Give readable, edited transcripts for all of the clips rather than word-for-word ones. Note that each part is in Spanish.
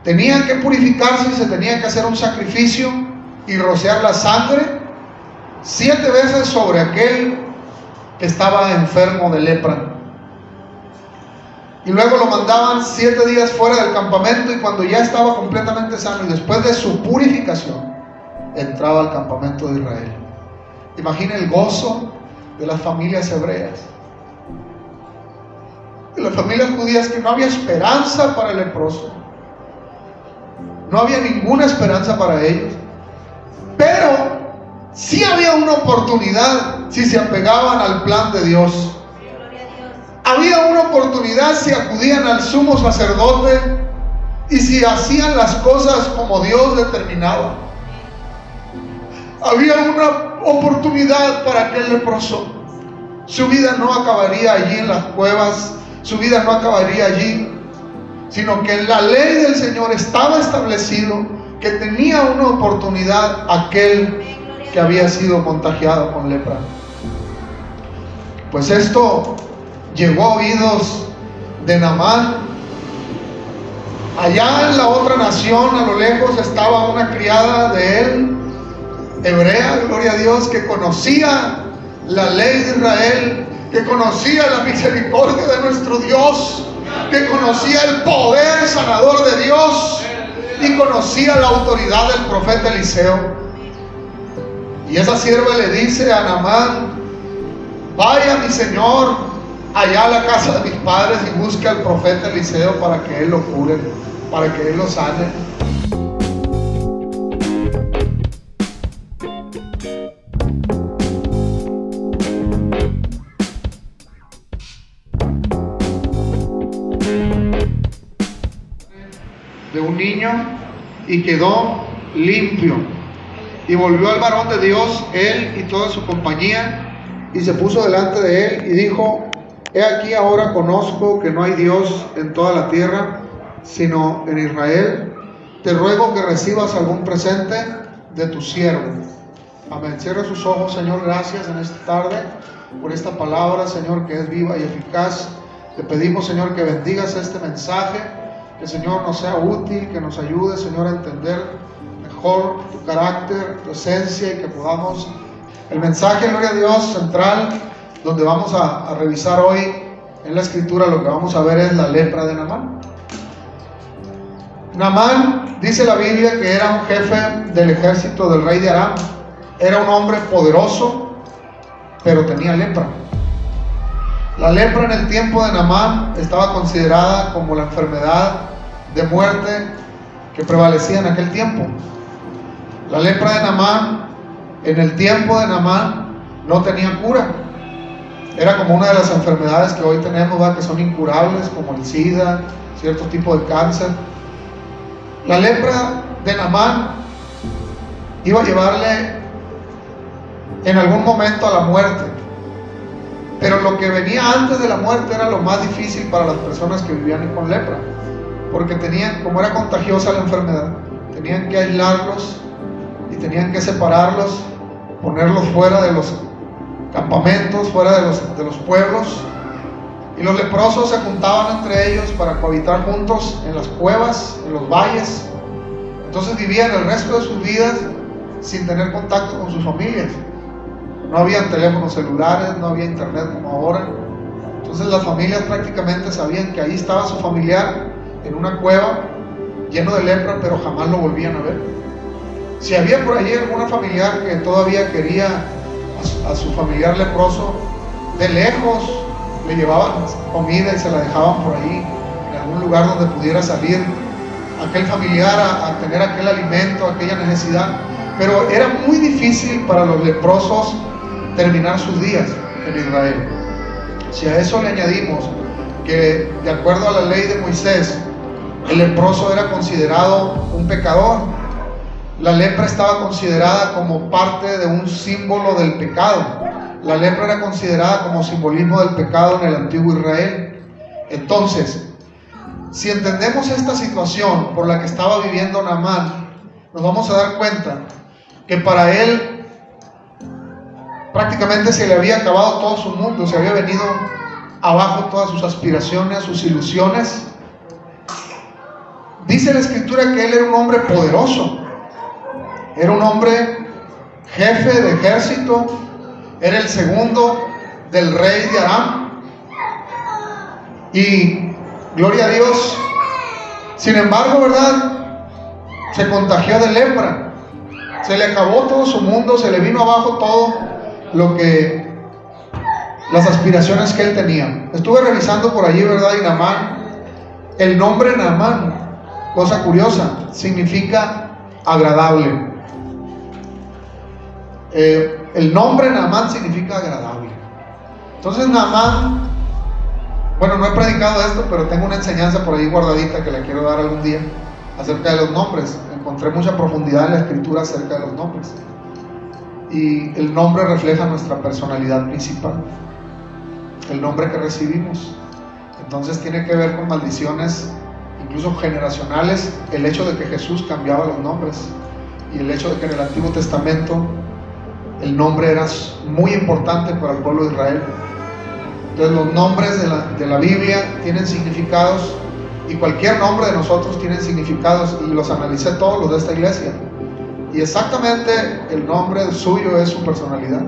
Tenían que purificarse y se tenía que hacer un sacrificio y rociar la sangre 7 veces sobre aquel que estaba enfermo de lepra. Y luego lo mandaban 7 días fuera del campamento, y cuando ya estaba completamente sano y después de su purificación, entraba al campamento de Israel. Imagina el gozo de las familias hebreas, de las familias judías, que no había esperanza para el leproso. No había ninguna esperanza para ellos. Pero sí había una oportunidad si se apegaban al plan de Dios. Había una oportunidad si acudían al sumo sacerdote y si hacían las cosas como Dios determinaba. Había una oportunidad para aquel leproso. Su vida no acabaría allí en las cuevas, su vida no acabaría allí, sino que en la ley del Señor estaba establecido que tenía una oportunidad aquel que había sido contagiado con lepra. Pues esto llegó a oídos de Naamán. Allá en la otra nación, a lo lejos, estaba una criada de él, hebrea, gloria a Dios, que conocía la ley de Israel, que conocía la misericordia de nuestro Dios, que conocía el poder sanador de Dios y conocía la autoridad del profeta Eliseo. Y esa sierva le dice a Naamán: vaya mi señor allá a la casa de mis padres y busque al profeta Eliseo para que él lo cure, para que él lo sane. De un niño, y quedó limpio. Y volvió al varón de Dios, él y toda su compañía, y se puso delante de él y dijo: he aquí, ahora conozco que no hay Dios en toda la tierra sino en Israel. Te ruego que recibas algún presente de tu siervo. Amén. Cierra sus ojos. Señor, gracias en esta tarde por esta palabra, Señor, que es viva y eficaz. Te pedimos, Señor, que bendigas este mensaje, que, Señor, nos sea útil, que nos ayude, Señor, a entender mejor tu carácter, tu esencia, y que podamos... El mensaje, gloria a Dios, central, donde vamos a revisar hoy en la Escritura, lo que vamos a ver es la lepra de Naamán. Naamán, dice la Biblia, que era un jefe del ejército del rey de Aram. Era un hombre poderoso, pero tenía lepra. La lepra en el tiempo de Naamán estaba considerada como la enfermedad de muerte que prevalecía en aquel tiempo. La lepra de Naamán, en el tiempo de Naamán, no tenía cura. Era como una de las enfermedades que hoy tenemos, ¿verdad?, que son incurables, como el SIDA, cierto tipo de cáncer. La lepra de Naamán iba a llevarle en algún momento a la muerte. Pero lo que venía antes de la muerte era lo más difícil para las personas que vivían con lepra, porque tenían, como era contagiosa la enfermedad, tenían que aislarlos y tenían que separarlos, ponerlos fuera de los campamentos, fuera de los pueblos, y los leprosos se juntaban entre ellos para cohabitar juntos en las cuevas, en los valles. Entonces vivían el resto de sus vidas sin tener contacto con sus familias. No había teléfonos celulares, no había internet como ahora. Entonces las familias prácticamente sabían que ahí estaba su familiar en una cueva lleno de lepra, pero jamás lo volvían a ver. Si había por allí alguna familiar que todavía quería a su familiar leproso, de lejos le llevaban comida y se la dejaban por ahí, en algún lugar donde pudiera salir aquel familiar a tener aquel alimento, aquella necesidad. Pero era muy difícil para los leprosos terminar sus días en Israel. Si a eso le añadimos que, de acuerdo a la ley de Moisés, el leproso era considerado un pecador, la lepra estaba considerada como parte de un símbolo del pecado. La lepra era considerada como simbolismo del pecado en el antiguo Israel. Entonces, si entendemos esta situación por la que estaba viviendo Naamán, nos vamos a dar cuenta que para él prácticamente se le había acabado todo su mundo, se había venido abajo todas sus aspiraciones, sus ilusiones. Dice la escritura que él era un hombre poderoso, era un hombre jefe de ejército, era el segundo del rey de Aram. Y gloria a Dios. Sin embargo, ¿verdad? Se contagió de lepra. Se le acabó todo su mundo, se le vino abajo todo las aspiraciones que él tenía. Estuve revisando por allí, ¿verdad? Y Naamán, el nombre Naamán, cosa curiosa, significa agradable. El nombre Naamán significa agradable. Entonces Naamán, bueno, no he predicado esto, pero tengo una enseñanza por ahí guardadita que la quiero dar algún día acerca de los nombres. Encontré mucha profundidad en la escritura acerca de los nombres. Y el nombre refleja nuestra personalidad principal, el nombre que recibimos. Entonces tiene que ver con maldiciones, incluso generacionales, el hecho de que Jesús cambiaba los nombres y el hecho de que en el Antiguo Testamento el nombre era muy importante para el pueblo de Israel. Entonces los nombres de la Biblia tienen significados, y cualquier nombre de nosotros tiene significados, y los analicé todos los de esta iglesia, y exactamente el nombre suyo es su personalidad.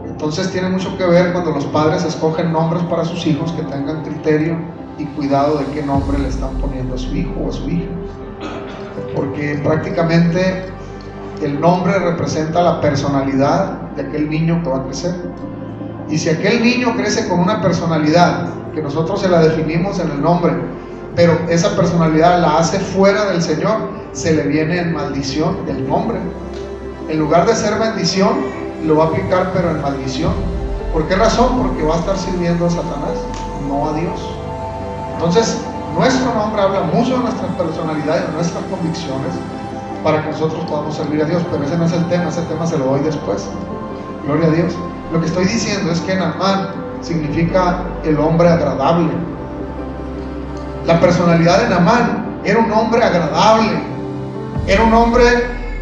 Entonces tiene mucho que ver cuando los padres escogen nombres para sus hijos, que tengan criterio y cuidado de qué nombre le están poniendo a su hijo o a su hija, porque prácticamente el nombre representa la personalidad de aquel niño que va a crecer. Y si aquel niño crece con una personalidad que nosotros se la definimos en el nombre, pero esa personalidad la hace fuera del Señor, se le viene en maldición el nombre. En lugar de ser bendición, lo va a aplicar pero en maldición. ¿Por qué razón? Porque va a estar sirviendo a Satanás, no a Dios. Entonces nuestro nombre habla mucho de nuestra personalidad y de nuestras convicciones para que nosotros podamos servir a Dios. Pero ese no es el tema, ese tema se lo doy después. Gloria a Dios. Lo que estoy diciendo es que Naamán significa el hombre agradable. La personalidad de Naamán era un hombre agradable, era un hombre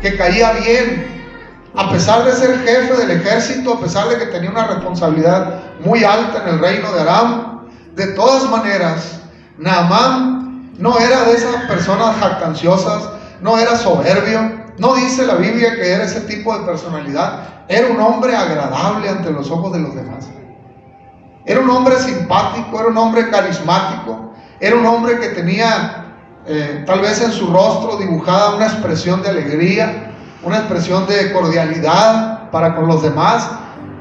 que caía bien. A pesar de ser jefe del ejército, a pesar de que tenía una responsabilidad muy alta en el reino de Aram, de todas maneras, Naamán no era de esas personas jactanciosas, no era soberbio. No dice la Biblia que era ese tipo de personalidad. Era un hombre agradable ante los ojos de los demás. Era un hombre simpático, era un hombre carismático, era un hombre que tenía tal vez en su rostro dibujada una expresión de alegría, una expresión de cordialidad para con los demás.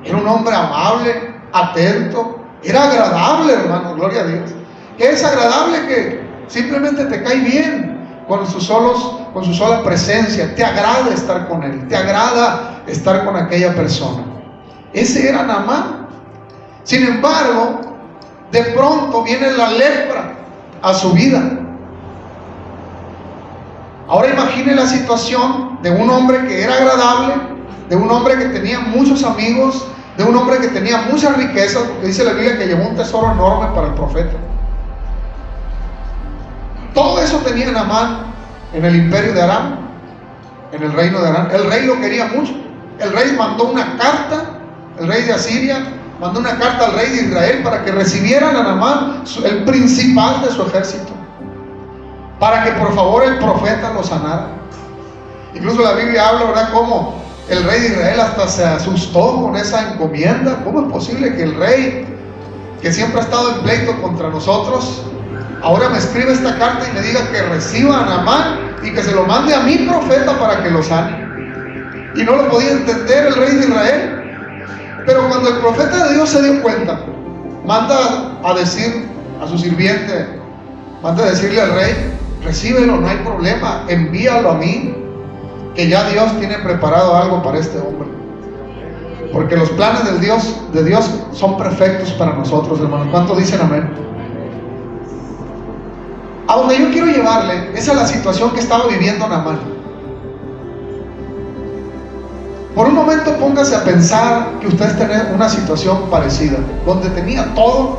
Era un hombre amable, atento, era agradable, hermano, gloria a Dios. Que es agradable, que simplemente te cae bien con su sola presencia, te agrada estar con él, te agrada estar con aquella persona. Ese era Naamán. Sin embargo, de pronto viene la lepra a su vida. Ahora imagine la situación de un hombre que era agradable, de un hombre que tenía muchos amigos, de un hombre que tenía muchas riquezas, porque dice la Biblia que llevó un tesoro enorme para el profeta. Todo eso tenía Naamán en el imperio de Aram, en el reino de Aram. El rey lo quería mucho. El rey mandó una carta, el rey de Asiria mandó una carta al rey de Israel para que recibieran a Naamán, el principal de su ejército, para que por favor el profeta lo sanara. Incluso la Biblia habla, ¿verdad?, cómo el rey de Israel hasta se asustó con esa encomienda. ¿Cómo es posible que el rey, que siempre ha estado en pleito contra nosotros, ahora me escribe esta carta y me diga que reciba a Naamán y que se lo mande a mi profeta para que lo sane? Y no lo podía entender el rey de Israel. Pero cuando el profeta de Dios se dio cuenta, manda a decir a su sirviente, manda a decirle al rey: recíbelo, no hay problema, envíalo a mí, que ya Dios tiene preparado algo para este hombre. Porque los planes de Dios son perfectos para nosotros, hermanos. ¿Cuántos dicen amén? A donde yo quiero llevarle es a la situación que estaba viviendo Naamán. Por un momento póngase a pensar que usted tiene una situación parecida, donde tenía todo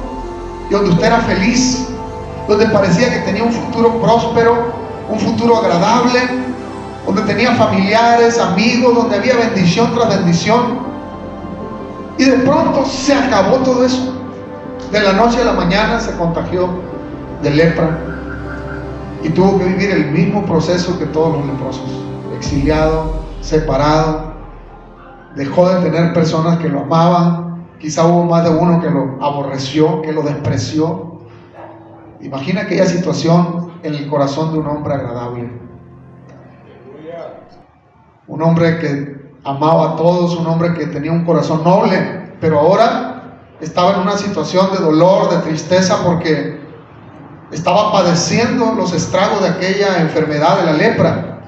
y donde usted era feliz, donde parecía que tenía un futuro próspero, un futuro agradable, donde tenía familiares, amigos, donde había bendición tras bendición. Y de pronto se acabó todo eso. De la noche a la mañana se contagió de lepra. y tuvo que vivir el mismo proceso que todos los leprosos, exiliado, separado, dejó de tener personas que lo amaban, quizá hubo más de uno que lo aborreció, que lo despreció. Imagina aquella situación en el corazón de un hombre agradable, un hombre que amaba a todos, un hombre que tenía un corazón noble, pero ahora estaba en una situación de dolor, de tristeza, porque estaba padeciendo los estragos de aquella enfermedad de la lepra.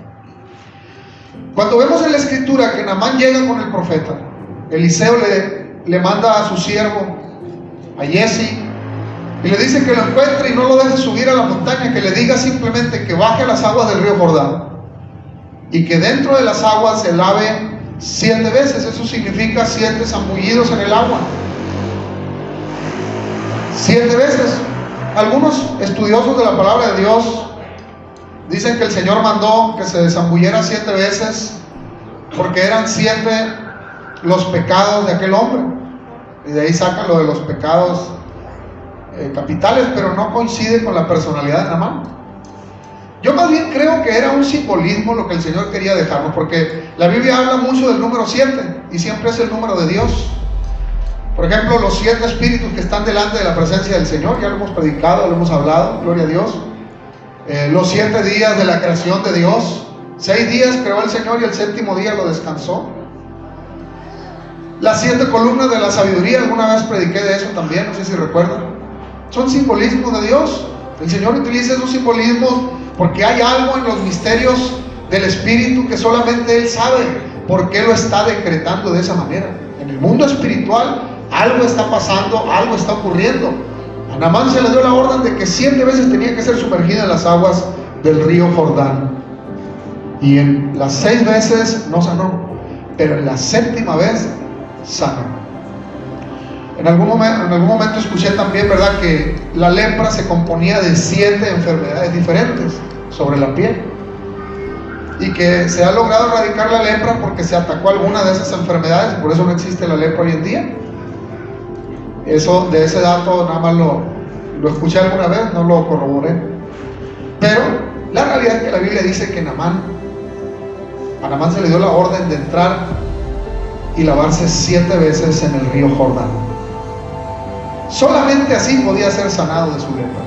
Cuando vemos en la escritura que Naamán llega con el profeta, Eliseo le manda a su siervo, a Giezi, y le dice que lo encuentre y no lo deje subir a la montaña, que le diga simplemente que baje a las aguas del río Jordán y que dentro de las aguas se lave 7 veces. Eso significa 7 zambullidos en el agua, 7 veces. Algunos estudiosos de la palabra de Dios dicen que el Señor mandó que se zambulliera 7 veces porque eran 7 los pecados de aquel hombre, y de ahí sacan lo de los pecados capitales, pero no coincide con la personalidad de Naamán. Yo más bien creo que era un simbolismo lo que el Señor quería dejarnos, porque la Biblia habla mucho del número 7 y siempre es el número de Dios. Por ejemplo, los 7 espíritus que están delante de la presencia del Señor, ya lo hemos predicado, lo hemos hablado, gloria a Dios. Los 7 días de la creación de Dios, 6 días creó el Señor y el 7º día lo descansó. Las 7 columnas de la sabiduría, alguna vez prediqué de eso también, no sé si recuerdan. Son simbolismos de Dios. El Señor utiliza esos simbolismos porque hay algo en los misterios del Espíritu que solamente Él sabe por qué lo está decretando de esa manera. En el mundo espiritual algo está pasando, algo está ocurriendo. A Naamán se le dio la orden de que 7 veces tenía que ser sumergido en las aguas del río Jordán, y en las 6 veces no sanó, pero en la 7ª vez sanó. En algún momento escuché también, ¿verdad?, que la lepra se componía de 7 enfermedades diferentes sobre la piel, y que se ha logrado erradicar la lepra porque se atacó alguna de esas enfermedades. Por eso no existe la lepra hoy en día. Eso, de ese dato nada más lo escuché alguna vez, no lo corroboré. Pero la realidad es que la Biblia dice que a Naamán se le dio la orden de entrar y lavarse 7 veces en el río Jordán. Solamente así podía ser sanado de su lepra.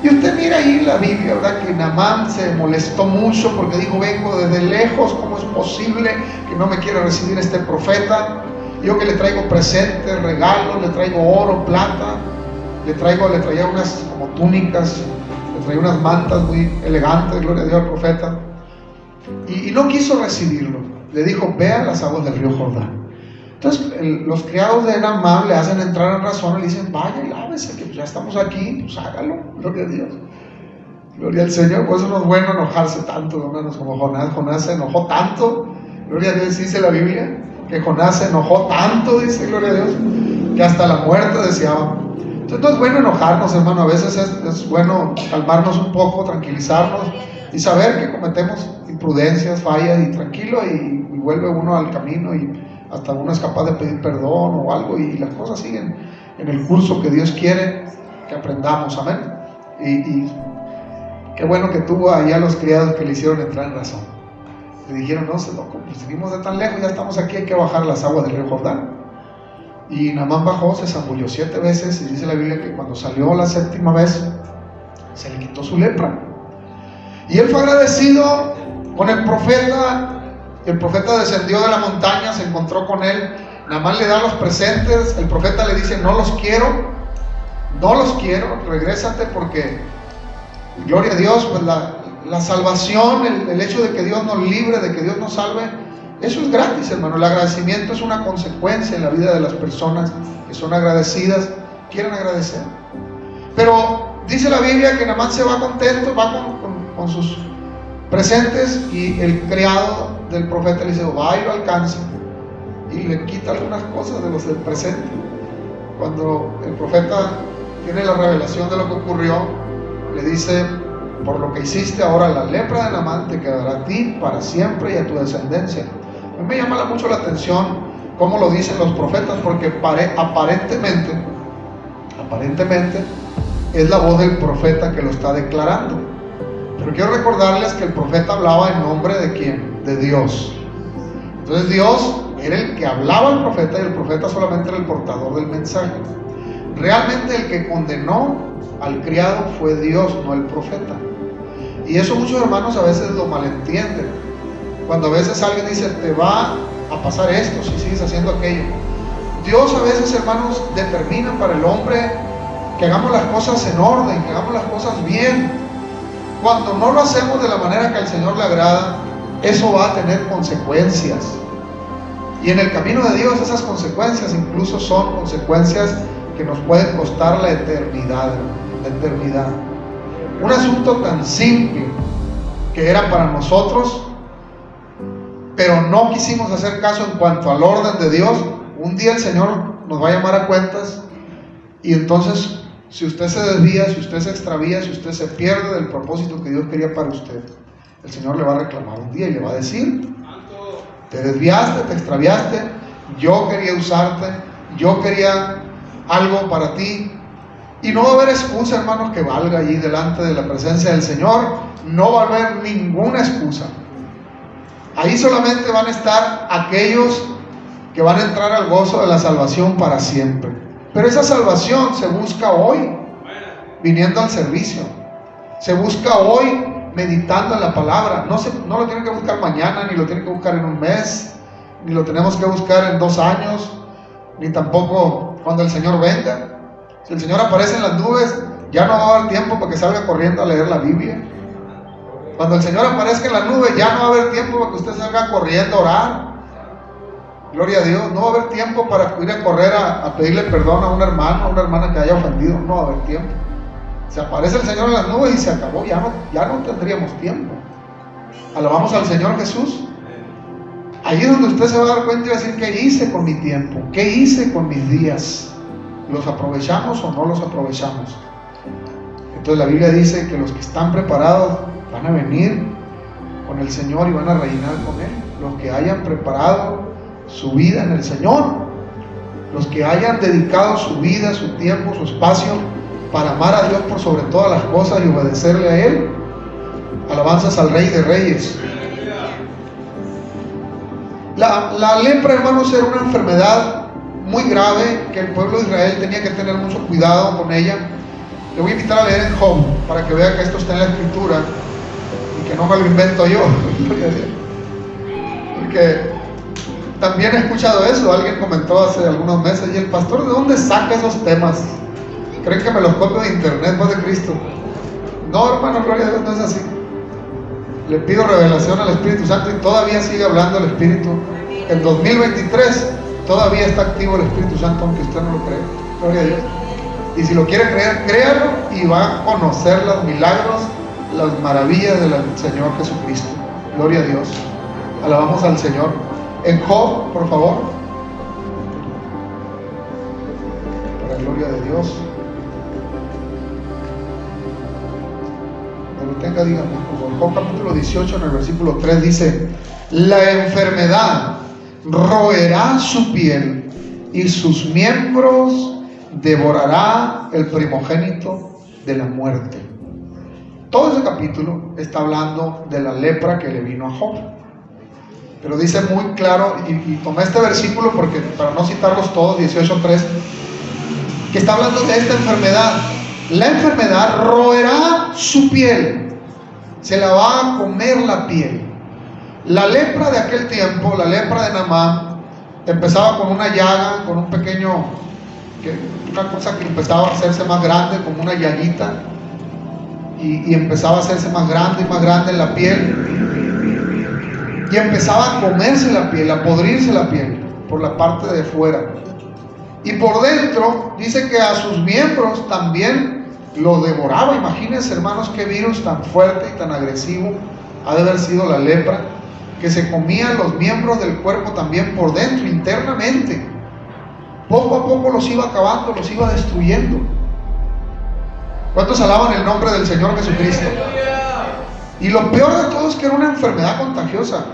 Y usted mira ahí la Biblia, ¿verdad?, que Naamán se molestó mucho porque dijo: vengo desde lejos, ¿cómo es posible que no me quiera recibir este profeta? Yo que le traigo presentes, regalos, le traigo oro, plata, le traía unas como túnicas, le traía unas mantas muy elegantes, gloria a Dios, al profeta. Y no quiso recibirlo. Le dijo: ve a las aguas del río Jordán. Entonces los criados de Naamán le hacen entrar en razón y le dicen: vaya y lávese, que ya estamos aquí, pues hágalo, gloria a Dios, gloria al Señor. Por eso no es bueno enojarse tanto, hermanos, como Jonás. Jonás se enojó tanto, gloria a Dios, dice la Biblia, que Jonás se enojó tanto, dice, gloria a Dios, que hasta la muerte deseaba. Entonces no es bueno enojarnos, hermano. A veces es bueno calmarnos un poco, tranquilizarnos y saber que cometemos imprudencias, fallas, y tranquilo, y vuelve uno al camino, y hasta uno es capaz de pedir perdón o algo, y las cosas siguen en el curso que Dios quiere que aprendamos, amén. Y qué bueno que tuvo ahí a los criados que le hicieron entrar en razón. Le dijeron: no, loco, pues seguimos de tan lejos, ya estamos aquí, hay que bajar las aguas del río Jordán. Y Naamán bajó, se zambulló 7 veces, y dice la Biblia que cuando salió la 7ª vez se le quitó su lepra. Y él fue agradecido con el profeta. El profeta descendió de la montaña, se encontró con él. Naamán le da los presentes. El profeta le dice: no los quiero, regrésate, porque, gloria a Dios, pues la salvación, el hecho de que Dios nos libre, de que Dios nos salve, eso es gratis, hermano. El agradecimiento es una consecuencia en la vida de las personas que son agradecidas, quieren agradecer. Pero dice la Biblia que Naamán se va contento, va con sus presentes, y el criado del profeta le dice: va y lo alcanza, y le quita algunas cosas de los del presente. Cuando el profeta tiene la revelación de lo que ocurrió, le dice: por lo que hiciste, ahora la lepra de Naamán te quedará a ti para siempre y a tu descendencia. A mí me llama mucho la atención cómo lo dicen los profetas, porque aparentemente es la voz del profeta que lo está declarando, Pero quiero recordarles que el profeta hablaba en nombre de ¿quién? De Dios. Entonces Dios era el que hablaba al profeta, y el profeta solamente era el portador del mensaje. Realmente el que condenó al criado fue Dios, no el profeta. Y eso muchos hermanos a veces lo malentienden. Cuando a veces alguien dice, te va a pasar esto si sigues haciendo aquello. Dios a veces, hermanos, determina para el hombre que hagamos las cosas en orden, que hagamos las cosas bien. Cuando no lo hacemos de la manera que al Señor le agrada, eso va a tener consecuencias. Y en el camino de Dios esas consecuencias incluso son consecuencias que nos pueden costar la eternidad. La eternidad. Un asunto tan simple que era para nosotros, pero no quisimos hacer caso en cuanto al orden de Dios. Un día el Señor nos va a llamar a cuentas, y entonces si usted se desvía, si usted se extravía, si usted se pierde del propósito que Dios quería para usted, el Señor le va a reclamar un día y le va a decir, te desviaste, te extraviaste, yo quería usarte, yo quería algo para ti. Y no va a haber excusa, hermanos, que valga allí delante de la presencia del Señor. No va a haber ninguna excusa. Ahí solamente van a estar aquellos que van a entrar al gozo de la salvación para siempre. Pero esa salvación se busca hoy, viniendo al servicio. Se busca hoy, meditando en la palabra. No lo tienen que buscar mañana, ni lo tienen que buscar en un mes, ni lo tenemos que buscar en 2 años, ni tampoco cuando el Señor venga. Si el Señor aparece en las nubes, ya no va a haber tiempo para que salga corriendo a leer la Biblia. Cuando el Señor aparezca en las nubes, ya no va a haber tiempo para que usted salga corriendo a orar. Gloria a Dios. No va a haber tiempo para ir a correr a pedirle perdón a un hermano, a una hermana que haya ofendido. No va a haber tiempo. Se aparece el Señor en las nubes y se acabó. Ya no tendríamos tiempo. Alabamos al Señor Jesús. Ahí es donde usted se va a dar cuenta y va a decir, ¿qué hice con mi tiempo? ¿Qué hice con mis días? ¿Los aprovechamos o no los aprovechamos? Entonces la Biblia dice que los que están preparados van a venir con el Señor y van a reinar con Él. Los que hayan preparado su vida en el Señor, los que hayan dedicado su vida, su tiempo, su espacio para amar a Dios por sobre todas las cosas y obedecerle a Él. Alabanzas al Rey de Reyes. La lepra, hermanos, era una enfermedad muy grave que el pueblo de Israel tenía que tener mucho cuidado con ella. Le voy a invitar a leer en Job para que vea que esto está en la Escritura y que no me lo invento yo. Porque también he escuchado eso. Alguien comentó hace algunos meses, y el pastor, ¿de dónde saca esos temas? ¿Creen que me los copio de internet, voz de Cristo? No, hermano, gloria a Dios, no es así. Le pido revelación al Espíritu Santo y todavía sigue hablando el Espíritu. En 2023 todavía está activo el Espíritu Santo, aunque usted no lo cree. Gloria a Dios. Y si lo quiere creer, créalo y va a conocer los milagros, las maravillas del Señor Jesucristo. Gloria a Dios. Alabamos al Señor. En Job, por favor. Para la gloria de Dios. Cuando lo tenga, díganme, por favor. Job capítulo 18, en el versículo 3 dice: la enfermedad roerá su piel y sus miembros devorará el primogénito de la muerte. Todo ese capítulo está hablando de la lepra que le vino a Job, pero dice muy claro, y tomé este versículo porque para no citarlos todos, 18:3, que está hablando de esta enfermedad. La enfermedad roerá su piel, se la va a comer la piel. La lepra de aquel tiempo, la lepra de Naamán, empezaba con una llaga, con un pequeño, una cosa que empezaba a hacerse más grande, como una llaguita, y empezaba a hacerse más grande y más grande en la piel, y empezaba a comerse la piel, a podrirse la piel por la parte de fuera, y por dentro dice que a sus miembros también lo devoraba. Imagínense, hermanos, qué virus tan fuerte y tan agresivo ha de haber sido la lepra, que se comían los miembros del cuerpo también por dentro, internamente. Poco a poco los iba acabando, los iba destruyendo. ¿Cuántos alaban el nombre del Señor Jesucristo? Y lo peor de todo es que era una enfermedad contagiosa.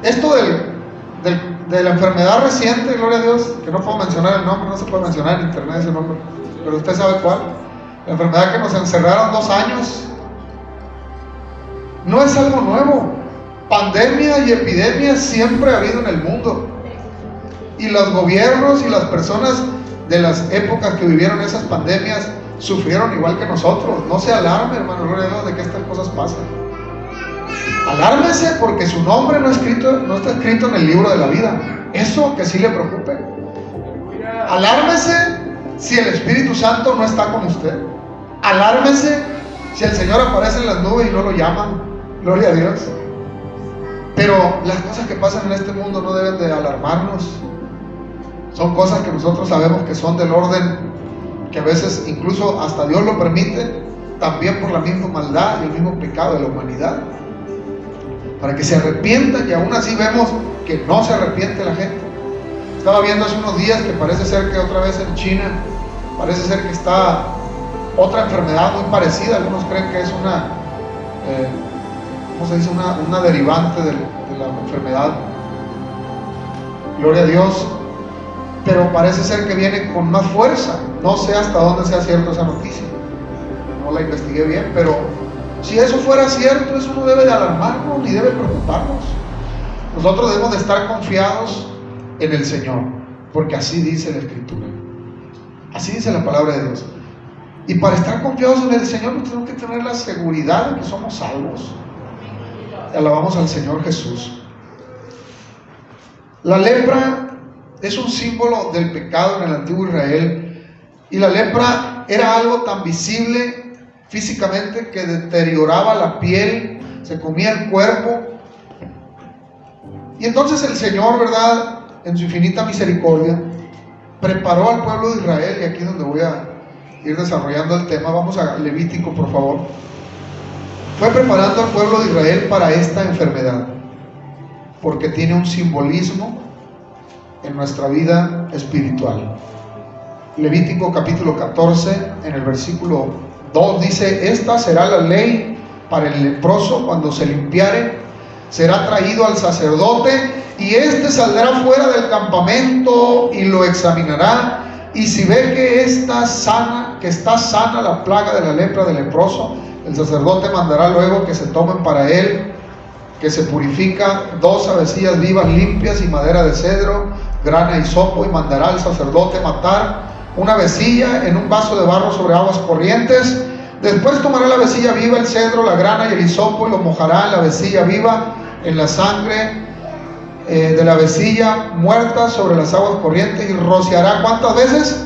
Esto de la enfermedad reciente, gloria a Dios, que no puedo mencionar el nombre, no se puede mencionar en internet ese nombre, pero usted sabe cuál. La enfermedad que nos encerraron 2 años No es algo nuevo. Pandemia y epidemia siempre ha habido en el mundo. Y los gobiernos y las personas de las épocas que vivieron esas pandemias sufrieron igual que nosotros. No se alarme, hermano, gloria a Dios, de que estas cosas pasan. Alármese porque su nombre no está escrito en el libro de la vida. Eso que sí le preocupe. Alármese si el Espíritu Santo no está con usted. Alármese si el Señor aparece en las nubes y no lo llaman. Gloria a Dios. Pero las cosas que pasan en este mundo no deben de alarmarnos. Son cosas que nosotros sabemos que son del orden, que a veces incluso hasta Dios lo permite, también por la misma maldad y el mismo pecado de la humanidad, para que se arrepientan, y aún así vemos que no se arrepiente la gente. Estaba viendo hace unos días que parece ser que otra vez en China, parece ser que está otra enfermedad muy parecida. Algunos creen que es una, ¿cómo se dice? Una derivante de la enfermedad. Gloria a Dios. Pero parece ser que viene con más fuerza. No sé hasta dónde sea cierta esa noticia, no la investigué bien, pero si eso fuera cierto, eso no debe de alarmarnos ni debe preocuparnos. Nosotros debemos de estar confiados en el Señor, porque así dice la Escritura, así dice la palabra de Dios. Y para estar confiados en el Señor, tenemos que tener la seguridad de que somos salvos. Alabamos al Señor Jesús. La lepra es un símbolo del pecado en el antiguo Israel, y la lepra era algo tan visible físicamente que deterioraba la piel, se comía el cuerpo. Y entonces el Señor, ¿verdad?, en su infinita misericordia, preparó al pueblo de Israel, y aquí es donde voy a ir desarrollando el tema. Vamos a Levítico, por favor. Fue preparando al pueblo de Israel para esta enfermedad, porque tiene un simbolismo en nuestra vida espiritual. Levítico capítulo 14, en el versículo 2 dice: esta será la ley para el leproso cuando se limpiare, será traído al sacerdote, y éste saldrá fuera del campamento y lo examinará, y si ve que está sana la plaga de la lepra del leproso, el sacerdote mandará luego que se tomen para él, que se purifica, 2 avecillas vivas limpias y madera de cedro, grana y hisopo, y mandará al sacerdote matar una avecilla en un vaso de barro sobre aguas corrientes. Después tomará la avecilla viva, el cedro, la grana y el hisopo, y lo mojará en la avecilla viva en la sangre de la avecilla muerta sobre las aguas corrientes, y rociará, ¿cuántas veces?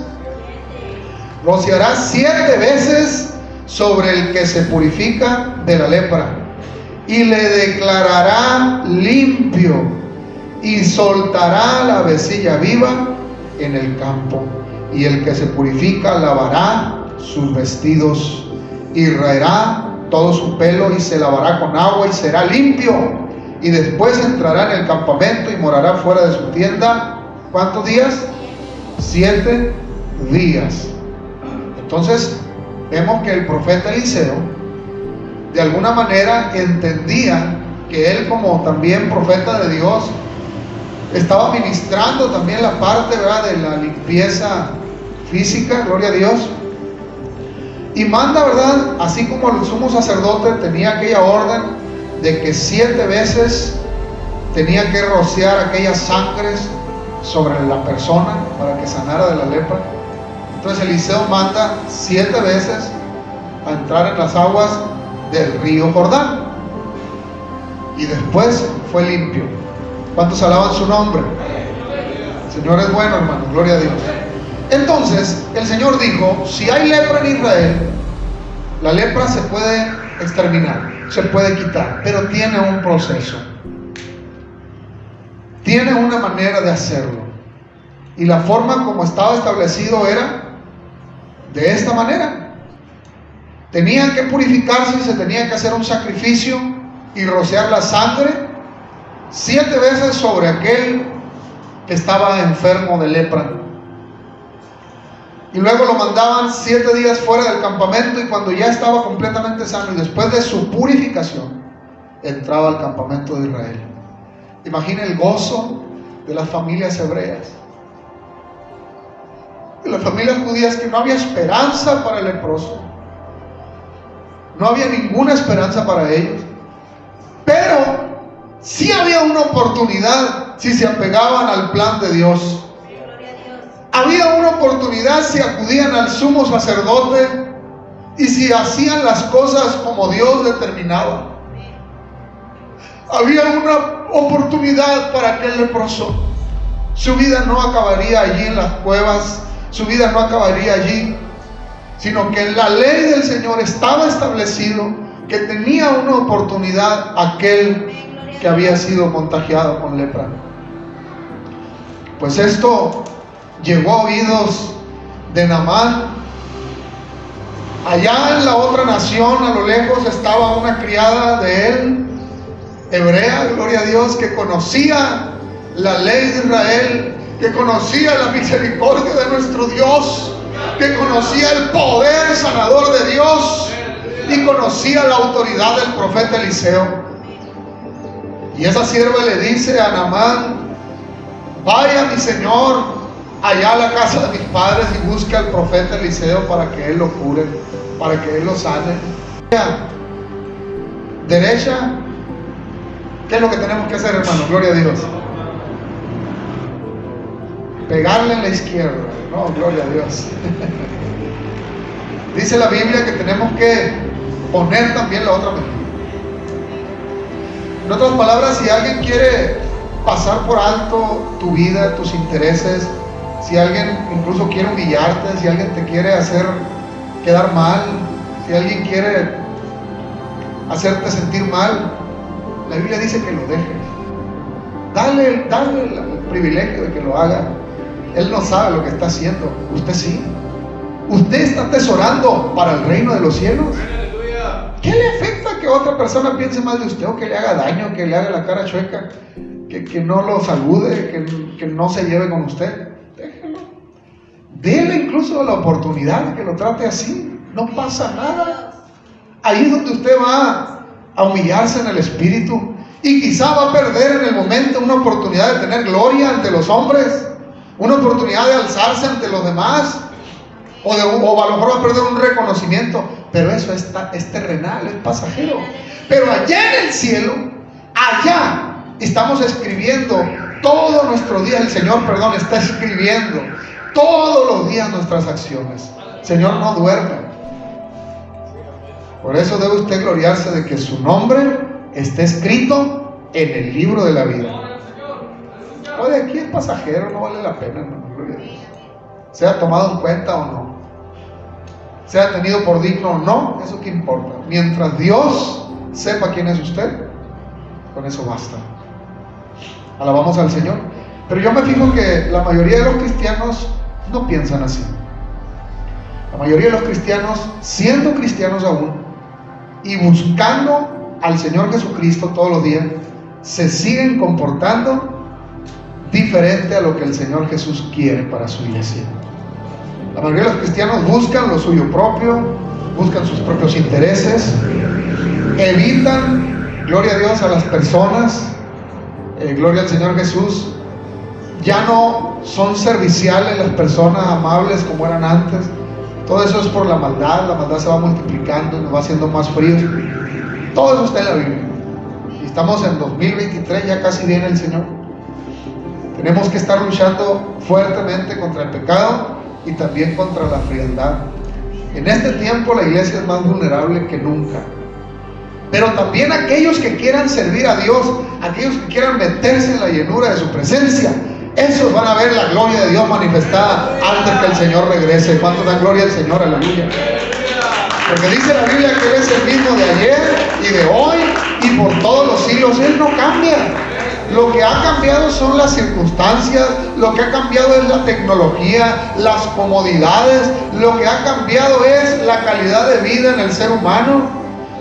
Rociará 7 veces sobre el que se purifica de la lepra, y le declarará limpio, y soltará la avecilla viva en el campo, y el que se purifica lavará sus vestidos y raerá todo su pelo, y se lavará con agua y será limpio, y después entrará en el campamento y morará fuera de su tienda. ¿Cuántos días? 7 días. Entonces vemos que el profeta Eliseo de alguna manera entendía que él, como también profeta de Dios, estaba ministrando también la parte, ¿verdad?, de la limpieza física, gloria a Dios, y manda, ¿verdad?, así como el sumo sacerdote tenía aquella orden de que 7 veces tenía que rociar aquellas sangres sobre la persona para que sanara de la lepra. Entonces Eliseo manda 7 veces a entrar en las aguas del río Jordán, y después fue limpio. ¿Cuántos alaban su nombre? El Señor es bueno, hermano, gloria a Dios. Entonces el Señor dijo: si hay lepra en Israel, la lepra se puede exterminar, se puede quitar, pero tiene un proceso, tiene una manera de hacerlo, y la forma como estaba establecido era de esta manera. Tenían que purificarse y se tenía que hacer un sacrificio y rociar la sangre 7 veces sobre aquel que estaba enfermo de lepra, y luego lo mandaban 7 días fuera del campamento, y cuando ya estaba completamente sano y después de su purificación, entraba al campamento de Israel. Imagina el gozo de las familias hebreas, de las familias judías, que no había esperanza para el leproso, no había ninguna esperanza para ellos. Pero sí había una oportunidad si se apegaban al plan de Dios. Había una oportunidad si acudían al sumo sacerdote y si hacían las cosas como Dios determinaba. Había una oportunidad para aquel leproso. Su vida no acabaría allí en las cuevas, su vida no acabaría allí, sino que en la ley del Señor estaba establecido que tenía una oportunidad aquel que había sido contagiado con lepra. Pues esto llegó a oídos de Naamán. Allá en la otra nación, a lo lejos, estaba una criada de él, hebrea, gloria a Dios, que conocía la ley de Israel, que conocía la misericordia de nuestro Dios, que conocía el poder sanador de Dios y conocía la autoridad del profeta Eliseo. Y esa sierva le dice a Naamán: vaya mi señor allá a la casa de mis padres y busque al profeta Eliseo para que él lo cure, para que él lo sane. Derecha. ¿Qué es lo que tenemos que hacer, hermano? Gloria a Dios. Pegarle en la izquierda. No, gloria a Dios. Dice la Biblia que tenemos que poner también la otra mejilla. En otras palabras, si alguien quiere pasar por alto tu vida, tus intereses, si alguien incluso quiere humillarte, si alguien te quiere hacer quedar mal, si alguien quiere hacerte sentir mal, la Biblia dice que lo dejes. Dale el privilegio de que lo haga. Él no sabe lo que está haciendo, usted sí. Usted está atesorando para el reino de los cielos. ¿Qué le afecta que otra persona piense mal de usted, o que le haga daño, que le haga la cara chueca, que no lo salude, que no se lleve con usted? Déjelo. Dele incluso la oportunidad de que lo trate así. No pasa nada. Ahí es donde usted va a humillarse en el espíritu, y quizá va a perder en el momento una oportunidad de tener gloria ante los hombres, una oportunidad de alzarse ante los demás, o a lo mejor va a perder un reconocimiento, pero eso es terrenal, es pasajero. Pero allá en el cielo, allá estamos escribiendo todo nuestro día, el Señor, está escribiendo todos los días nuestras acciones. El Señor no duerme. Por eso debe usted gloriarse de que su nombre esté escrito en el libro de la vida. Oye, aquí es pasajero, no vale la pena, hermano, gloria a Dios. Sea tomado en cuenta o no, sea tenido por digno o no, eso qué importa. Mientras Dios sepa quién es usted, con eso basta. Alabamos al Señor. Pero yo me fijo que la mayoría de los cristianos no piensan así. La mayoría de los cristianos, siendo cristianos aún y buscando al Señor Jesucristo todos los días, se siguen comportando diferente a lo que el Señor Jesús quiere para su iglesia. La mayoría de los cristianos buscan lo suyo propio, buscan sus propios intereses, evitan, gloria a Dios, a las personas, gloria al Señor Jesús. Ya no son serviciales las personas, amables como eran antes. Todo eso es por la maldad se va multiplicando y nos va haciendo más fríos. Todo eso está en la Biblia. Y estamos en 2023, ya casi viene el Señor. Tenemos que estar luchando fuertemente contra el pecado y también contra la frialdad. En este tiempo la iglesia es más vulnerable que nunca. Pero también aquellos que quieran servir a Dios, aquellos que quieran meterse en la llenura de su presencia, esos van a ver la gloria de Dios manifestada antes que el Señor regrese. ¿Cuántos dan gloria al Señor? Aleluya. Porque dice la Biblia que Él es el mismo de ayer y de hoy y por todos los siglos. Él no cambia. Lo que ha cambiado son las circunstancias, lo que ha cambiado es la tecnología, las comodidades, lo que ha cambiado es la calidad de vida en el ser humano.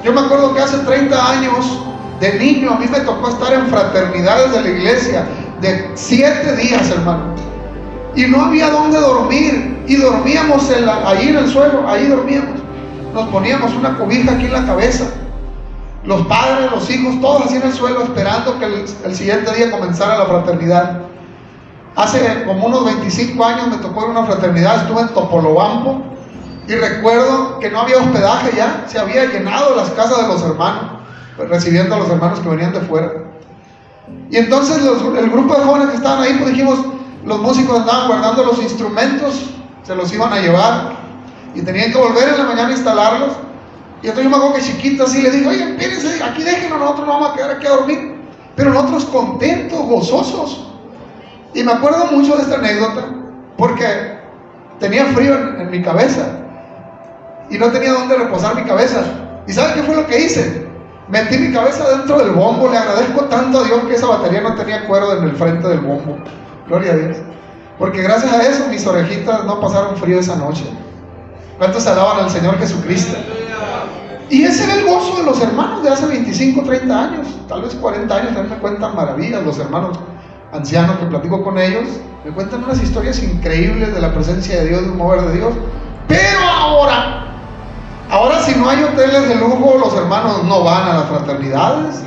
Yo me acuerdo que hace 30 años, de niño, a mí me tocó estar en fraternidades de la iglesia de 7 días, hermano, y no había dónde dormir, y dormíamos allí en el suelo, ahí dormíamos, nos poníamos una cobija aquí en la cabeza, los padres, los hijos, todos así en el suelo, esperando que el siguiente día comenzara la fraternidad. Hace como unos 25 años me tocó ir a una fraternidad, estuve en Topolobampo, y recuerdo que no había hospedaje ya, se había llenado las casas de los hermanos. recibiendo a los hermanos que venían de fuera. Y entonces el grupo de jóvenes que estaban ahí, pues dijimos, los músicos andaban guardando los instrumentos, se los iban a llevar y tenían que volver en la mañana a instalarlos. Y entonces yo me acuerdo que chiquito así le dije, oye, espérense, aquí déjenos, nosotros no vamos a quedar aquí a dormir. Pero nosotros contentos, gozosos. Y me acuerdo mucho de esta anécdota porque tenía frío en mi cabeza y no tenía dónde reposar mi cabeza. ¿Y saben qué fue lo que hice? Metí mi cabeza dentro del bombo. Le agradezco tanto a Dios que esa batería no tenía cuero en el frente del bombo. Gloria a Dios. Porque gracias a eso mis orejitas no pasaron frío esa noche. ¿Cuántos alaban al Señor Jesucristo? Y ese era el gozo de los hermanos de hace 25, 30 años, tal vez 40 años. También me cuentan maravillas los hermanos ancianos que platico con ellos. Me cuentan unas historias increíbles de la presencia de Dios, de un mover de Dios. Pero ahora si no hay hoteles de lujo, los hermanos no van a las fraternidades.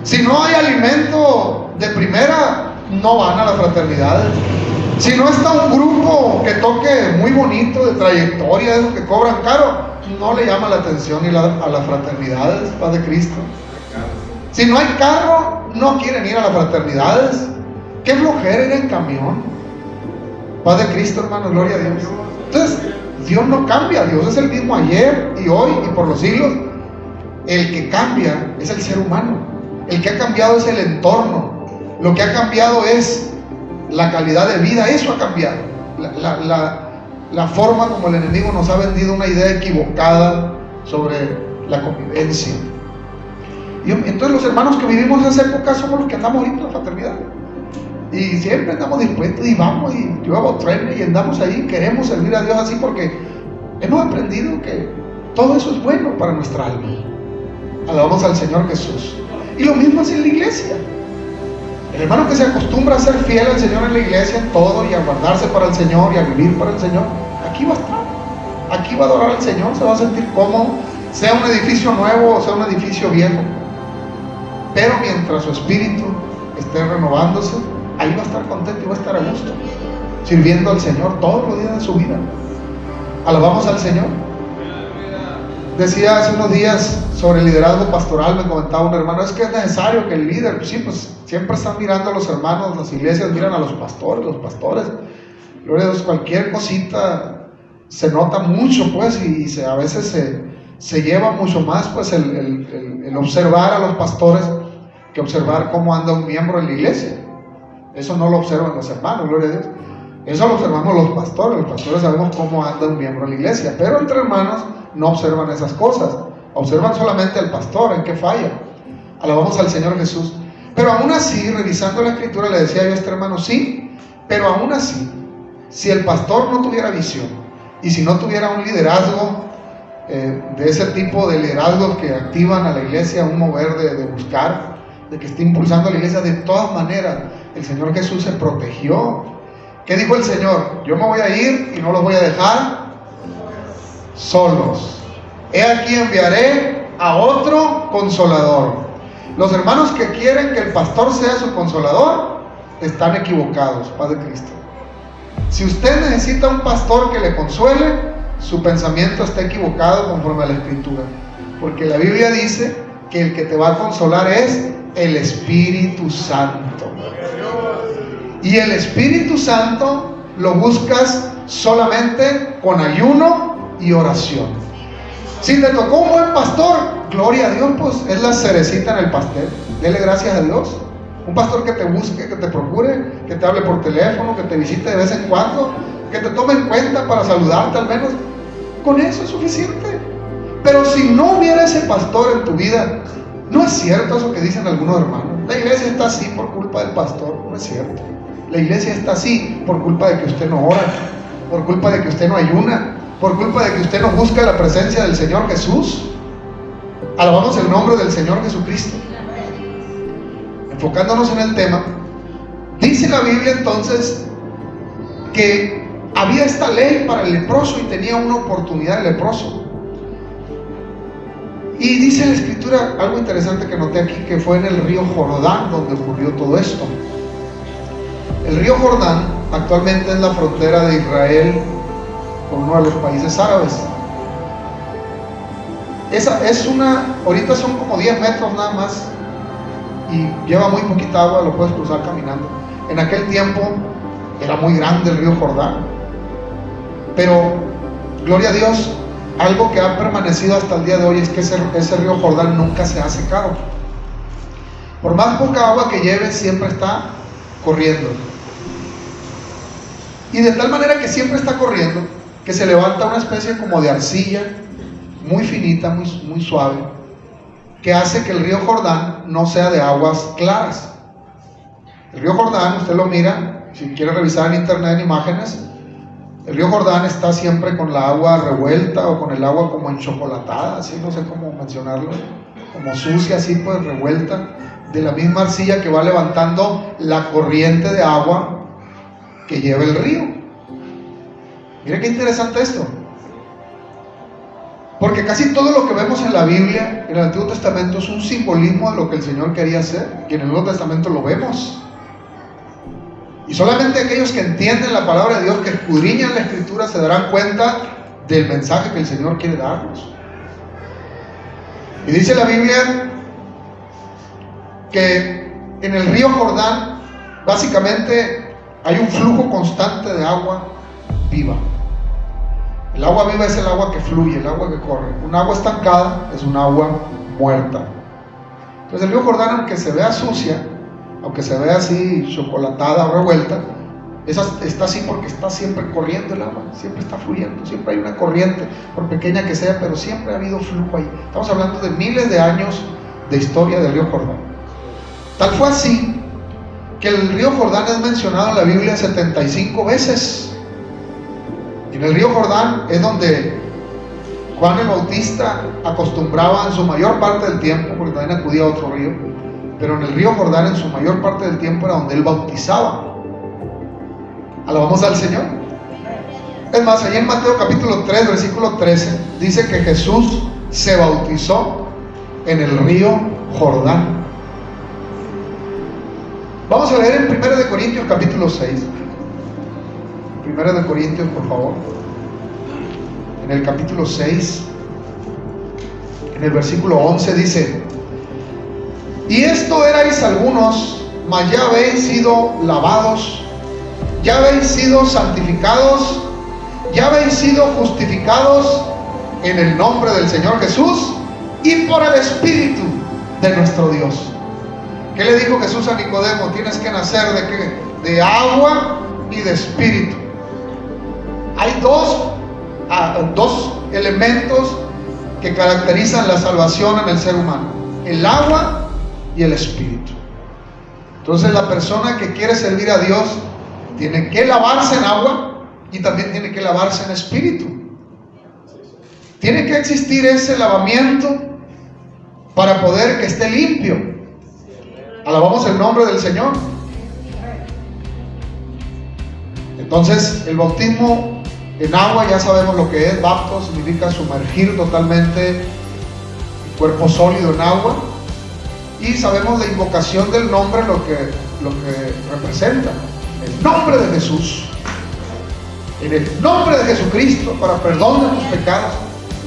Si no hay alimento de primera, no van a las fraternidades. Si no está un grupo que toque muy bonito, de trayectoria, de esos que cobran caro, no le llama la atención a las fraternidades, paz de Cristo. Si no hay carro, no quieren ir a las fraternidades. Qué flojera ir en camión. Paz de Cristo, hermano, gloria a Dios. Entonces, Dios no cambia, Dios es el mismo ayer y hoy y por los siglos. El que cambia es el ser humano. El que ha cambiado es el entorno. Lo que ha cambiado es la calidad de vida. Eso ha cambiado. La forma como el enemigo nos ha vendido una idea equivocada sobre la convivencia. Y entonces los hermanos que vivimos en esa época somos los que andamos ahorita en la fraternidad. Y siempre andamos dispuestos y vamos y yo hago trenes y andamos ahí. Queremos servir a Dios así porque hemos aprendido que todo eso es bueno para nuestra alma. Alabamos al Señor Jesús. Y lo mismo es en la iglesia. El hermano que se acostumbra a ser fiel al Señor en la iglesia en todo y a guardarse para el Señor y a vivir para el Señor, aquí va a estar, aquí va a adorar al Señor, se va a sentir cómodo, sea un edificio nuevo o sea un edificio viejo. Pero mientras su espíritu esté renovándose, ahí va a estar contento y va a estar a gusto, sirviendo al Señor todos los días de su vida. Alabamos al Señor. Decía hace unos días sobre el liderazgo pastoral, me comentaba un hermano, es que es necesario que el líder, pues sí, pues siempre están mirando a los hermanos, las iglesias miran a los pastores, gloria a Dios, cualquier cosita se nota mucho, pues, y a veces se lleva mucho más, pues, el observar a los pastores que observar cómo anda un miembro en la iglesia. Eso no lo observan los hermanos, gloria a Dios. Eso lo observamos los pastores sabemos cómo anda un miembro en la iglesia, pero entre hermanos no observan esas cosas, observan solamente al pastor, en qué falla. Alabamos al Señor Jesús. Pero aún así, revisando la escritura, le decía yo a este hermano, sí, pero aún así, si el pastor no tuviera visión, y si no tuviera un liderazgo, de ese tipo de liderazgos que activan a la iglesia, un mover de buscar, de que esté impulsando a la iglesia, de todas maneras, el Señor Jesús se protegió. ¿Qué dijo el Señor? Yo me voy a ir y no los voy a dejar solos. He aquí enviaré a otro consolador. Los hermanos que quieren que el pastor sea su consolador están equivocados, Padre Cristo. Si usted necesita un pastor que le consuele, su pensamiento está equivocado conforme a la Escritura, porque la Biblia dice que el que te va a consolar es el Espíritu Santo. Y el Espíritu Santo lo buscas solamente con ayuno y oración. Si te tocó un buen pastor, gloria a Dios, pues es la cerecita en el pastel. Dele gracias a Dios. Un pastor que te busque, que te procure, que te hable por teléfono, que te visite de vez en cuando, que te tome en cuenta para saludarte al menos. Con eso es suficiente. Pero si no hubiera ese pastor en tu vida, no es cierto eso que dicen algunos hermanos. La iglesia está así por culpa del pastor. No es cierto. La iglesia está así por culpa de que usted no ora, por culpa de que usted no ayuna, por culpa de que usted no busca la presencia del Señor Jesús. Alabamos el nombre del Señor Jesucristo. Enfocándonos en el tema, dice la Biblia entonces que había esta ley para el leproso y tenía una oportunidad el leproso. Y dice la Escritura algo interesante que noté aquí, que fue en el río Jordán donde ocurrió todo esto. El río Jordán actualmente es la frontera de Israel con uno de los países árabes. ahorita son como 10 metros nada más y lleva muy poquita agua, lo puedes cruzar caminando. En aquel tiempo era muy grande el río Jordán, pero gloria a Dios, algo que ha permanecido hasta el día de hoy es que ese río Jordán nunca se ha secado. Por más poca agua que lleve, siempre está corriendo. Y de tal manera que siempre está corriendo, que se levanta una especie como de arcilla, muy finita, muy suave, que hace que el río Jordán no sea de aguas claras. El río Jordán, usted lo mira, si quiere revisar en internet en imágenes, el río Jordán está siempre con la agua revuelta o con el agua como enchocolatada, así no sé cómo mencionarlo, como sucia, así pues revuelta, de la misma arcilla que va levantando la corriente de agua que lleva el río. Mire qué interesante esto, porque casi todo lo que vemos en la Biblia, en el Antiguo Testamento, es un simbolismo de lo que el Señor quería hacer, y en el Nuevo Testamento lo vemos. Y solamente aquellos que entienden la palabra de Dios, que escudriñan la Escritura, se darán cuenta del mensaje que el Señor quiere darnos. Y dice la Biblia que en el río Jordán básicamente hay un flujo constante de agua viva. El agua viva es el agua que fluye, el agua que corre. Un agua estancada es un agua muerta. Entonces el río Jordán, aunque se vea sucia, aunque se vea así chocolatada o revuelta, está así porque está siempre corriendo el agua, siempre está fluyendo, siempre hay una corriente, por pequeña que sea, pero siempre ha habido flujo ahí. Estamos hablando de miles de años de historia del río Jordán. Tal fue así que el río Jordán es mencionado en la Biblia 75 veces. Y en el río Jordán es donde Juan el Bautista acostumbraba en su mayor parte del tiempo, porque también acudía a otro río, pero en el río Jordán en su mayor parte del tiempo era donde él bautizaba. Alabamos al Señor. Es más, allí en Mateo capítulo 3, versículo 13, dice que Jesús se bautizó en el río Jordán. Vamos a leer en 1 de Corintios capítulo 6. 1 de Corintios, por favor. En el capítulo 6, en el versículo 11 dice: y esto erais algunos, mas ya habéis sido lavados, ya habéis sido santificados, ya habéis sido justificados en el nombre del Señor Jesús y por el Espíritu de nuestro Dios. ¿Qué le dijo Jesús a Nicodemo? Tienes que nacer ¿de qué? De agua y de Espíritu. Hay dos elementos que caracterizan la salvación en el ser humano: el agua y el Espíritu. Entonces la persona que quiere servir a Dios tiene que lavarse en agua y también tiene que lavarse en Espíritu. Tiene que existir ese lavamiento para poder que esté limpio. Alabamos el nombre del Señor. Entonces el bautismo en agua, ya sabemos lo que es. Bapto significa sumergir totalmente el cuerpo sólido en agua. Y sabemos de invocación del nombre lo que representa. El nombre de Jesús. En el nombre de Jesucristo, para perdón de tus pecados.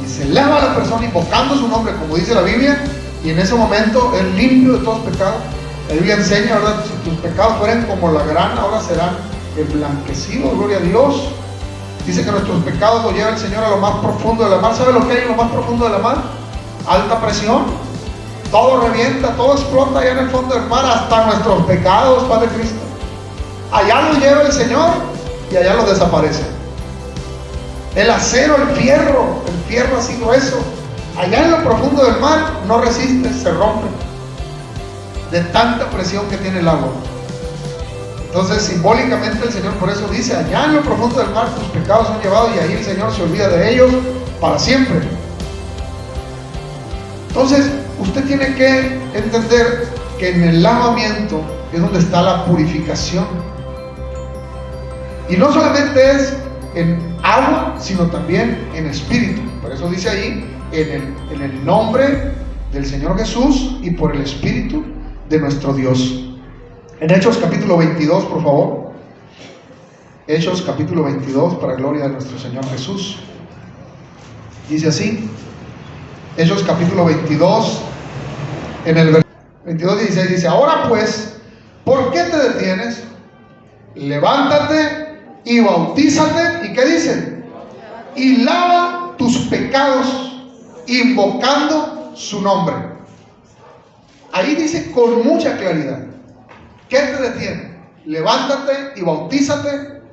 Y se lava a la persona invocando su nombre, como dice la Biblia. Y en ese momento es limpio de todos los pecados. La Biblia enseña, ¿verdad? Si tus pecados fueran como la grana, ahora serán emblanquecidos, gloria a Dios. Dice que nuestros pecados los lleva el Señor a lo más profundo de la mar. ¿Sabe lo que hay en lo más profundo de la mar? Alta presión. Todo revienta, todo explota allá en el fondo del mar, hasta nuestros pecados, Padre Cristo. Allá los lleva el Señor y allá los desaparece. El acero, el fierro así grueso, allá en lo profundo del mar no resiste, se rompe de tanta presión que tiene el agua. Entonces simbólicamente el Señor por eso dice: allá en lo profundo del mar tus pecados son llevados, y ahí el Señor se olvida de ellos para siempre. Entonces usted tiene que entender que en el lavamiento es donde está la purificación. Y no solamente es en agua, sino también en espíritu. Por eso dice ahí, en el nombre del Señor Jesús y por el Espíritu de nuestro Dios. En Hechos capítulo 22, por favor. Hechos capítulo 22, para gloria de nuestro Señor Jesús. Dice así: Hechos capítulo 22, en el 22:16 dice: ahora pues, ¿por qué te detienes? Levántate y bautízate. ¿Y qué dice? Y lava tus pecados, invocando su nombre. Ahí dice con mucha claridad: ¿qué te detiene? Levántate y bautízate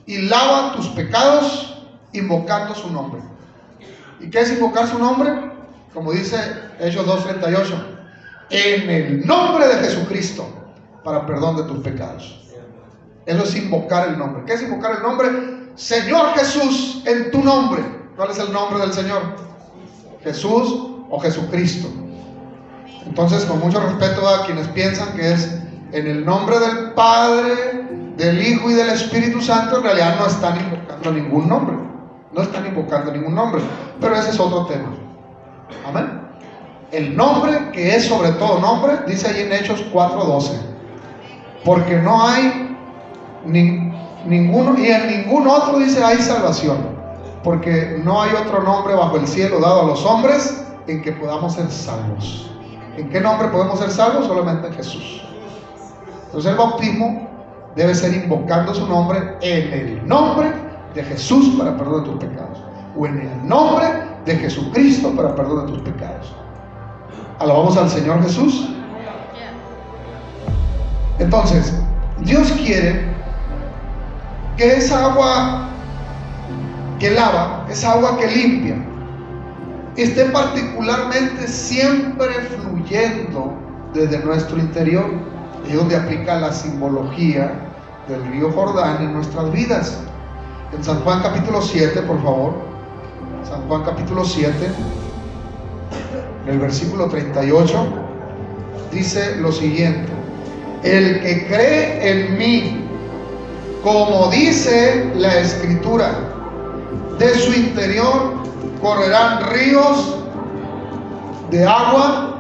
y lava tus pecados, invocando su nombre. ¿Y qué es invocar su nombre? Como dice Hechos 2:38, en el nombre de Jesucristo, para perdón de tus pecados. Eso es invocar el nombre. ¿Qué es invocar el nombre? Señor Jesús, en tu nombre. ¿Cuál es el nombre del Señor? Jesús o Jesucristo. Entonces, con mucho respeto a quienes piensan que es en el nombre del Padre, del Hijo y del Espíritu Santo, en realidad no están invocando ningún nombre. No están invocando ningún nombre. Pero ese es otro tema. Amén. El nombre que es sobre todo nombre, dice ahí en Hechos 4:12. Porque no hay ninguno, y en ningún otro dice hay salvación. Porque no hay otro nombre bajo el cielo dado a los hombres en que podamos ser salvos. ¿En qué nombre podemos ser salvos? Solamente en Jesús. Entonces el bautismo debe ser invocando su nombre, en el nombre de Jesús para perdón de tus pecados, o en el nombre de Jesucristo para perdón de tus pecados. Alabamos al Señor Jesús. Entonces, Dios quiere que esa agua que lava, esa agua que limpia, esté particularmente siempre fluyendo desde nuestro interior. Y es donde aplica la simbología del río Jordán en nuestras vidas. En San Juan capítulo 7, por favor. San Juan capítulo 7, en el versículo 38, dice lo siguiente: el que cree en mí, como dice la Escritura, de su interior correrán ríos de agua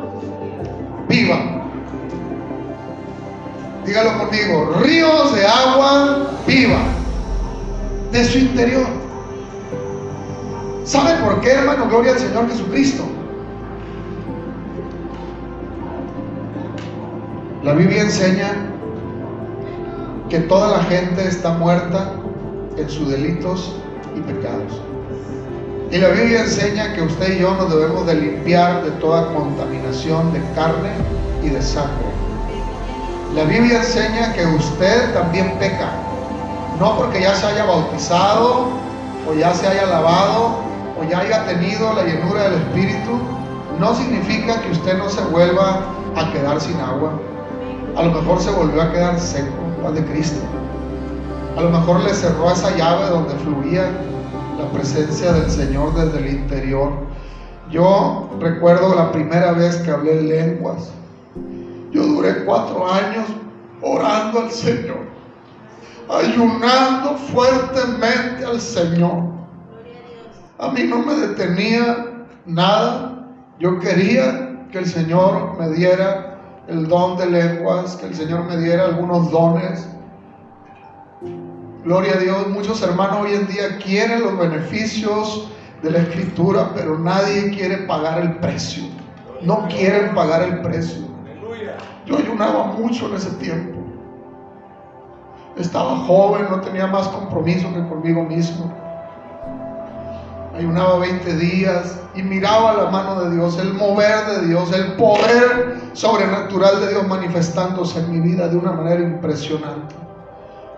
viva. Dígalo conmigo: ríos de agua viva de su interior. ¿Saben por qué, hermano? Gloria al Señor Jesucristo. La Biblia enseña que toda la gente está muerta en sus delitos y pecados. Y la Biblia enseña que usted y yo nos debemos de limpiar de toda contaminación de carne y de sangre. La Biblia enseña que usted también peca, no porque ya se haya bautizado, o ya se haya lavado, o ya haya tenido la llenura del Espíritu. No significa que usted no se vuelva a quedar sin agua. A lo mejor se volvió a quedar seco, paz de Cristo. A lo mejor le cerró esa llave donde fluía la presencia del Señor desde el interior. Yo recuerdo la primera vez que hablé en lenguas. Yo duré 4 años orando al Señor, ayunando fuertemente al Señor. A mí no me detenía nada. Yo quería que el Señor me diera el don de lenguas, que el Señor me diera algunos dones. Gloria a Dios. Muchos hermanos hoy en día quieren los beneficios de la Escritura, pero nadie quiere pagar el precio. No quieren pagar el precio. Yo ayunaba mucho en ese tiempo. Estaba joven, no tenía más compromiso que conmigo mismo. Ayunaba 20 días y miraba la mano de Dios, el mover de Dios, el poder sobrenatural de Dios manifestándose en mi vida de una manera impresionante.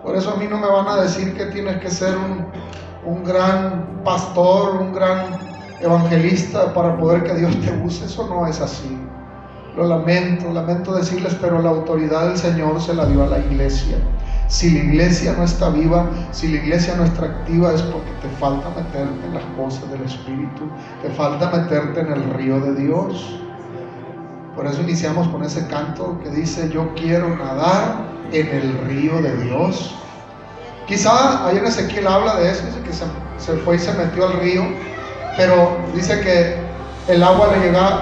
Por eso a mí no me van a decir que tienes que ser un gran pastor, un gran evangelista para poder que Dios te use. Eso no es así. Lo lamento decirles, pero la autoridad del Señor se la dio a la iglesia. Si la iglesia no está viva, si la iglesia no está activa, es porque te falta meterte en las cosas del Espíritu, te falta meterte en el río de Dios. Por eso iniciamos con ese canto que dice: yo quiero nadar en el río de Dios. Quizá ahí en Ezequiel habla de eso, dice que se fue y se metió al río, pero dice que el agua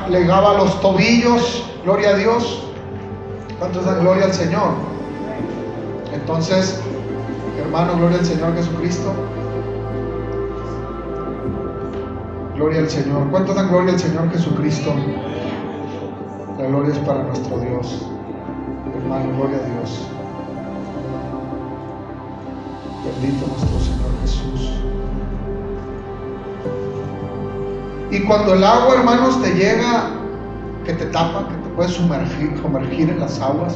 le llegaba a los tobillos. Gloria a Dios. ¿Cuántos dan gloria al Señor? Entonces, hermano, gloria al Señor Jesucristo. Gloria al Señor. ¿Cuántos dan gloria al Señor Jesucristo? La gloria es para nuestro Dios. Hermano, gloria a Dios. Bendito nuestro Señor Jesús. Y cuando el agua, hermanos, te llega, que te tapa, que te puedes sumergir en las aguas,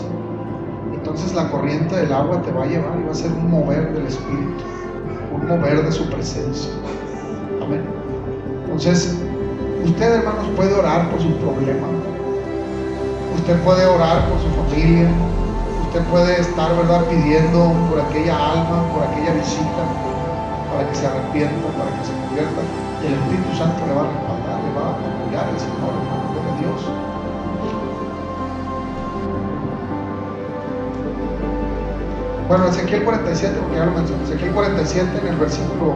entonces la corriente del agua te va a llevar y va a ser un mover del Espíritu, un mover de su presencia. Amén. Entonces, usted, hermanos, puede orar por su problema. Usted puede orar por su familia. Usted puede estar, ¿verdad?, pidiendo por aquella alma, por aquella visita, para que se arrepienta, para que se convierta. Y el Espíritu Santo le va a respaldar, le va a apoyar al Señor, hermano, gloria a Dios. Bueno, Ezequiel 47, porque ya lo mencioné. Ezequiel 47 en el versículo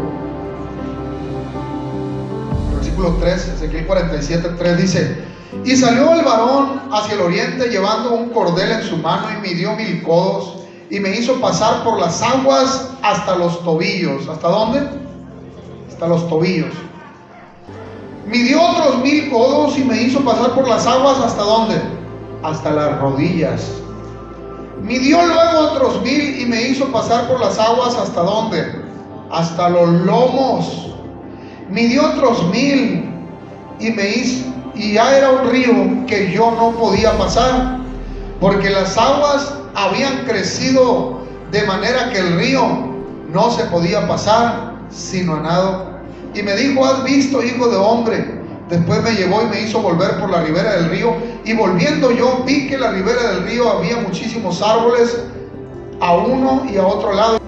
3, Ezequiel 47, 3 dice: y salió el varón hacia el oriente llevando un cordel en su mano y midió 1000 codos y me hizo pasar por las aguas hasta los tobillos. ¿Hasta dónde? Hasta los tobillos. Midió otros 1000 codos y me hizo pasar por las aguas ¿hasta dónde? Hasta las rodillas. Midió luego otros 1000 y me hizo pasar por las aguas ¿hasta dónde? Hasta los lomos. Midió otros 1000 y me hizo, y ya era un río que yo no podía pasar, porque las aguas habían crecido de manera que el río no se podía pasar sino a nado. Y me dijo: ¿has visto, hijo de hombre? Después me llevó y me hizo volver por la ribera del río, y volviendo yo vi que en la ribera del río había muchísimos árboles a uno y a otro lado,